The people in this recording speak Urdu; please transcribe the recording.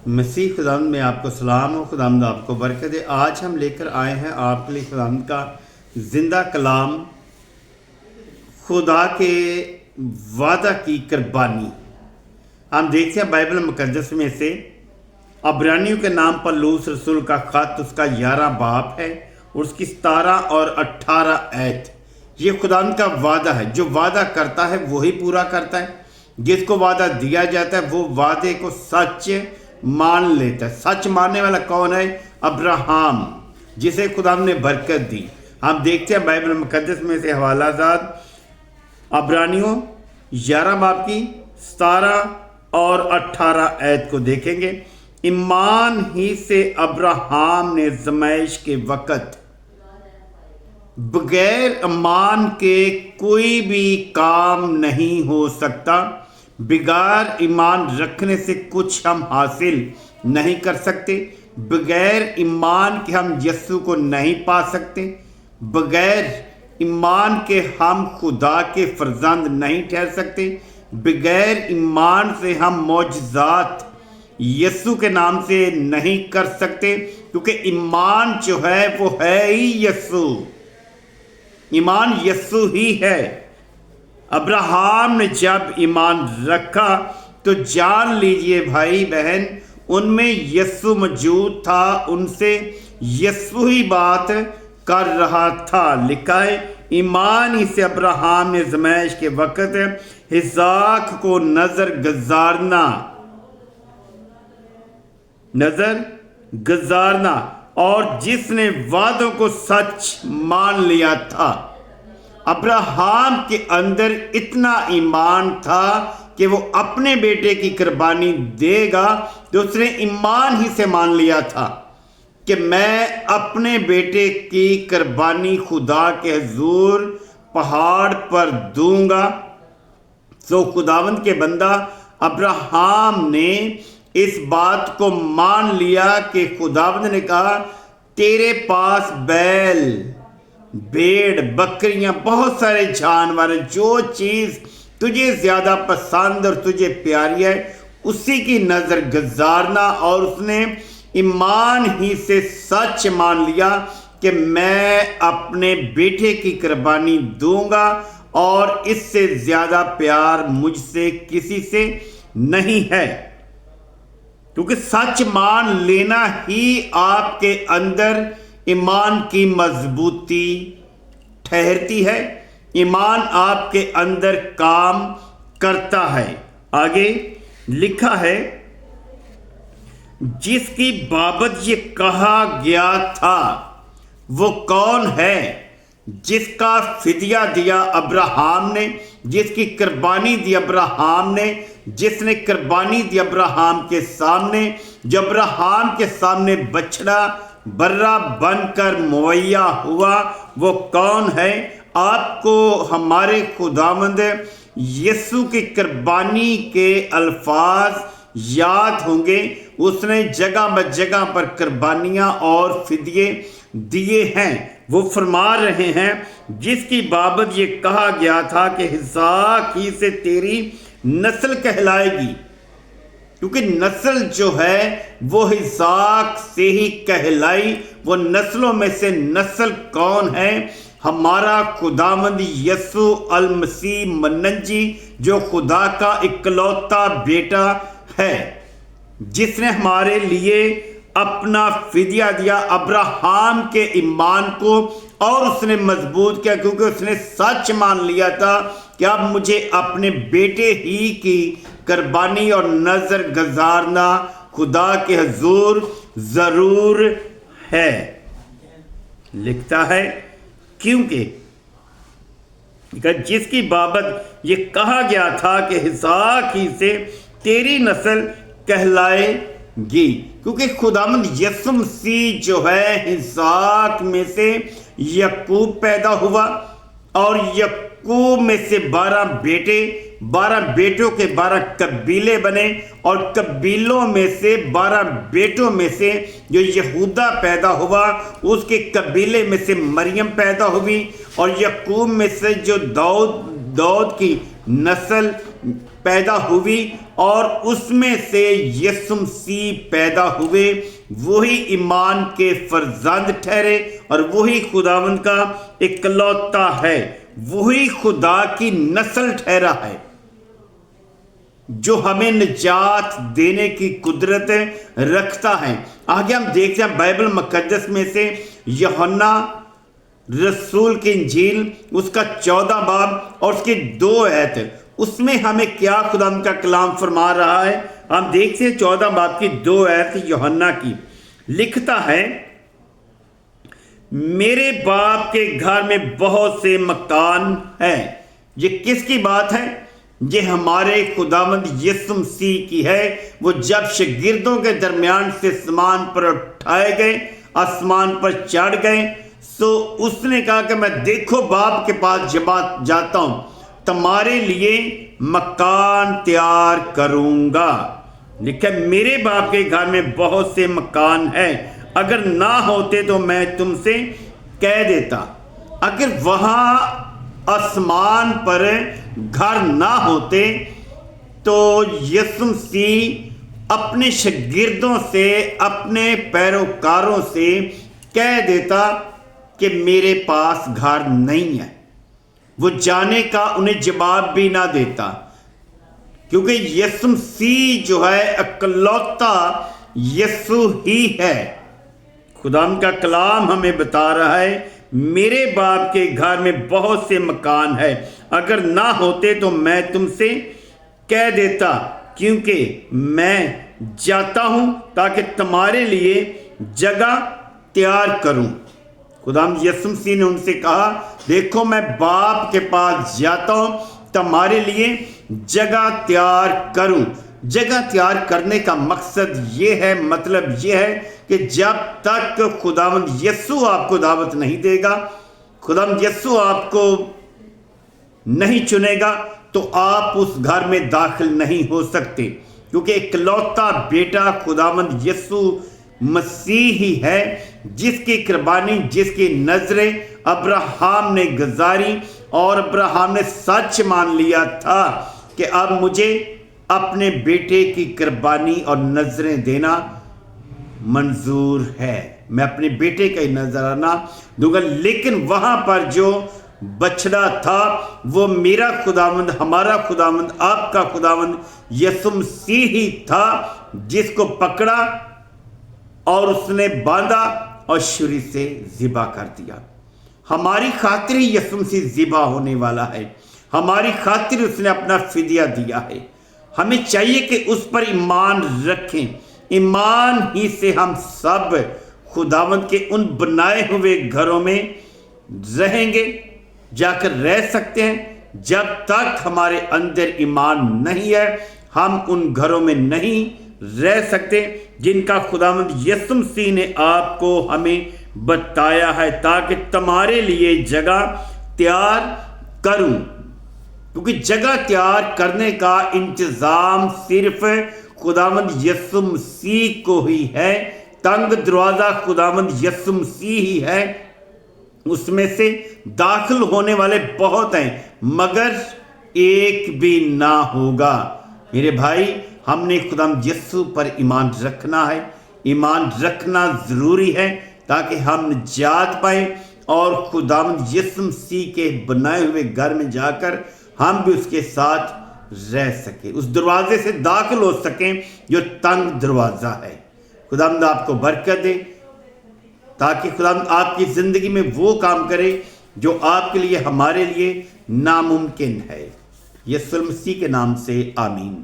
مسیح خداوند میں آپ کو سلام ہو، خداوند آپ کو برکت دے۔ آج ہم لے کر آئے ہیں آپ کے لیے خداوند کا زندہ کلام، خدا کے وعدہ کی قربانی۔ ہم دیکھتے ہیں بائبل مقدس میں سے عبرانیوں کے نام پر لوس رسول کا خط، اس کا 11 باب ہے اور اس کی 17 اور 18 آیت۔ یہ خداوند کا وعدہ ہے، جو وعدہ کرتا ہے وہی پورا کرتا ہے۔ جس کو وعدہ دیا جاتا ہے وہ وعدے کو سچ مان لیتا ہے۔ سچ ماننے والا کون ہے؟ ابراہم، جسے خداوند نے برکت دی۔ ہم دیکھتے ہیں بائبل مقدس میں سے حوالہ جات عبرانیوں 11 باب کی 17 اور 18 آیت کو دیکھیں گے۔ ایمان ہی سے ابراہم نے آزمائش کے وقت بغیر ایمان کے کوئی بھی کام نہیں ہو سکتا۔ بغیر ایمان رکھنے سے کچھ ہم حاصل نہیں کر سکتے۔ بغیر ایمان کے ہم یسوع کو نہیں پا سکتے۔ بغیر ایمان کے ہم خدا کے فرزند نہیں ٹھہر سکتے۔ بغیر ایمان سے ہم معجزات یسوع کے نام سے نہیں کر سکتے، کیونکہ ایمان جو ہے وہ ہے ہی یسوع۔ ایمان یسوع ہی ہے۔ ابراہم نے جب ایمان رکھا تو جان لیجئے بھائی بہن، ان میں یسوع موجود تھا، ان سے یسوع ہی بات کر رہا تھا۔ لکھا ہے ایمان ہی سے ابراہم نے آزمائش کے وقت اسحاق کو نذر گزارنا اور جس نے وعدوں کو سچ مان لیا تھا۔ ابراہم کے اندر اتنا ایمان تھا کہ وہ اپنے بیٹے کی قربانی دے گا، تو اس نے ایمان ہی سے مان لیا تھا کہ میں اپنے بیٹے کی قربانی خدا کے حضور پہاڑ پر دوں گا۔ تو خداوند کے بندہ ابراہم نے اس بات کو مان لیا کہ خداوند نے کہا تیرے پاس بیل، بھیڑ، بکریاں، بہت سارے جانور، جو چیز تجھے زیادہ پسند اور تجھے پیاری ہے اسی کی نظر گزارنا۔ اور اس نے ایمان ہی سے سچ مان لیا کہ میں اپنے بیٹے کی قربانی دوں گا اور اس سے زیادہ پیار مجھ سے کسی سے نہیں ہے، کیونکہ سچ مان لینا ہی آپ کے اندر ایمان کی مضبوطی ٹھہرتی ہے۔ ایمان آپ کے اندر کام کرتا ہے۔ آگے لکھا ہے جس کی بابت یہ کہا گیا تھا وہ کون ہے؟ جس کا فدیہ دیا ابراہم نے، جس کی قربانی دی ابراہم نے، جس نے قربانی دی ابراہم کے سامنے، جو ابراہم کے سامنے بچڑا برا بن کر مہیا ہوا، وہ کون ہے؟ آپ کو ہمارے خداوند یسوع کی قربانی کے الفاظ یاد ہوں گے۔ اس نے جگہ بجگہ پر قربانیاں اور فدیے دیے ہیں۔ وہ فرما رہے ہیں جس کی بابت یہ کہا گیا تھا کہ اسحاق ہی سے تیری نسل کہلائے گی، کیونکہ نسل جو ہے وہ اسحاق سے ہی کہلائی۔ وہ نسلوں میں سے نسل کون ہے؟ ہمارا خداوند یسوع المسیح منجی، جو خدا کا اکلوتا بیٹا ہے، جس نے ہمارے لیے اپنا فدیہ دیا ابراہم کے ایمان کو، اور اس نے مضبوط کیا کیونکہ اس نے سچ مان لیا تھا کہ اب مجھے اپنے بیٹے ہی کی قربانی اور نذر گزارنا خدا کے حضور ضرور ہے۔ لکھتا ہے کیونکہ جس کی بابت یہ کہا گیا تھا کہ اسحاق ہی سے تیری نسل کہلائے گی، کیونکہ خداوند یسوع مسیح جو ہے اسحاق میں سے یعقوب پیدا ہوا، اور یعقوب میں سے 12 بیٹے، 12 بیٹوں کے 12 قبیلے بنے، اور قبیلوں میں سے 12 بیٹوں میں سے جو یہودا پیدا ہوا، اس کے قبیلے میں سے مریم پیدا ہوئی، اور یعقوب میں سے جو داؤد کی نسل پیدا ہوئی اور اس میں سے یسوع مسیح پیدا ہوئے، وہی ایمان کے فرزند ٹھہرے اور وہی خداوند کا اکلوتا ہے، وہی خدا کی نسل ٹھہرا ہے جو ہمیں نجات دینے کی قدرت رکھتا ہے۔ آگے ہم دیکھتے ہیں بائبل مقدس میں سے یوحنا رسول کی انجیل، اس کا 14 باب اور اس کی 2 آیت، اس میں ہمیں کیا خدا کا کلام فرما رہا ہے۔ ہم دیکھتے ہیں 14 باب کی 2 آیت یوحنا کی، لکھتا ہے میرے باپ کے گھر میں بہت سے مکان ہیں۔ یہ کس کی بات ہے؟ یہ ہمارے خداوند یسوع مسیح کی ہے۔ وہ جب شاگردوں کے درمیان سے آسمان پر اٹھائے گئے، آسمان پر چڑھ گئے، سو اس نے کہا کہ میں دیکھو باپ کے پاس جاتا ہوں، تمہارے لیے مکان تیار کروں گا۔ لکھا میرے باپ کے گھر میں بہت سے مکان ہیں، اگر نہ ہوتے تو میں تم سے کہہ دیتا۔ اگر وہاں آسمان پر گھر نہ ہوتے تو یسوع مسیح اپنے شاگردوں سے، اپنے پیروکاروں سے کہہ دیتا کہ میرے پاس گھر نہیں ہے، وہ جانے کا انہیں جواب بھی نہ دیتا، کیونکہ یسوع مسیح جو ہے اکلوتا یسوع ہی ہے۔ خدا کا کلام ہمیں بتا رہا ہے میرے باپ کے گھر میں بہت سے مکان ہیں، اگر نہ ہوتے تو میں تم سے کہہ دیتا، کیونکہ میں جاتا ہوں تاکہ تمہارے لیے جگہ تیار کروں۔ خدا یسوع مسیح نے ان سے کہا دیکھو میں باپ کے پاس جاتا ہوں، تمہارے لیے جگہ تیار کروں۔ جگہ تیار کرنے کا مقصد یہ ہے، مطلب یہ ہے کہ جب تک خداوند یسوع آپ کو دعوت نہیں دے گا، خداوند یسوع آپ کو نہیں چنے گا، تو آپ اس گھر میں داخل نہیں ہو سکتے، کیونکہ اکلوتا بیٹا خداوند یسوع مسیح ہی ہے جس کی قربانی، جس کی نظریں ابراہیم نے گزاری، اور ابراہیم نے سچ مان لیا تھا کہ اب مجھے اپنے بیٹے کی قربانی اور نظریں دینا منظور ہے، میں اپنے بیٹے کا ہی نذرانہ دوں گا۔ لیکن وہاں پر جو بچڑا تھا وہ میرا خداوند، ہمارا خداوند، آپ کا خداوند یسوع مسیح ہی تھا، جس کو پکڑا اور اس نے باندھا اور چھری سے ذبح کر دیا۔ ہماری خاطر ہی یسوع مسیح ذبح ہونے والا ہے، ہماری خاطر اس نے اپنا فدیہ دیا ہے۔ ہمیں چاہیے کہ اس پر ایمان رکھیں، ایمان ہی سے ہم سب خداوند کے ان بنائے ہوئے گھروں میں رہیں گے، جا کر رہ سکتے ہیں۔ جب تک ہمارے اندر ایمان نہیں ہے ہم ان گھروں میں نہیں رہ سکتے جن کا خداوند یسوع مسیح نے آپ کو ہمیں بتایا ہے، تاکہ تمہارے لیے جگہ تیار کروں۔ کیونکہ جگہ تیار کرنے کا انتظام صرف خداوند یسوع مسیح کو ہی ہے، تنگ دروازہ خداوند یسوع مسیح ہی ہے، اس میں سے داخل ہونے والے بہت ہیں مگر ایک بھی نہ ہوگا۔ میرے بھائی، ہم نے خداوند یسوع پر ایمان رکھنا ہے، ایمان رکھنا ضروری ہے تاکہ ہم نجات پائیں اور خداوند یسوع مسیح کے بنائے ہوئے گھر میں جا کر ہم بھی اس کے ساتھ رہ سکیں، اس دروازے سے داخل ہو سکیں جو تنگ دروازہ ہے۔ خداوند آپ کو برکت دے تاکہ خداوند آپ کی زندگی میں وہ کام کرے جو آپ کے لیے، ہمارے لیے ناممکن ہے۔ یسوع مسیح کے نام سے آمین۔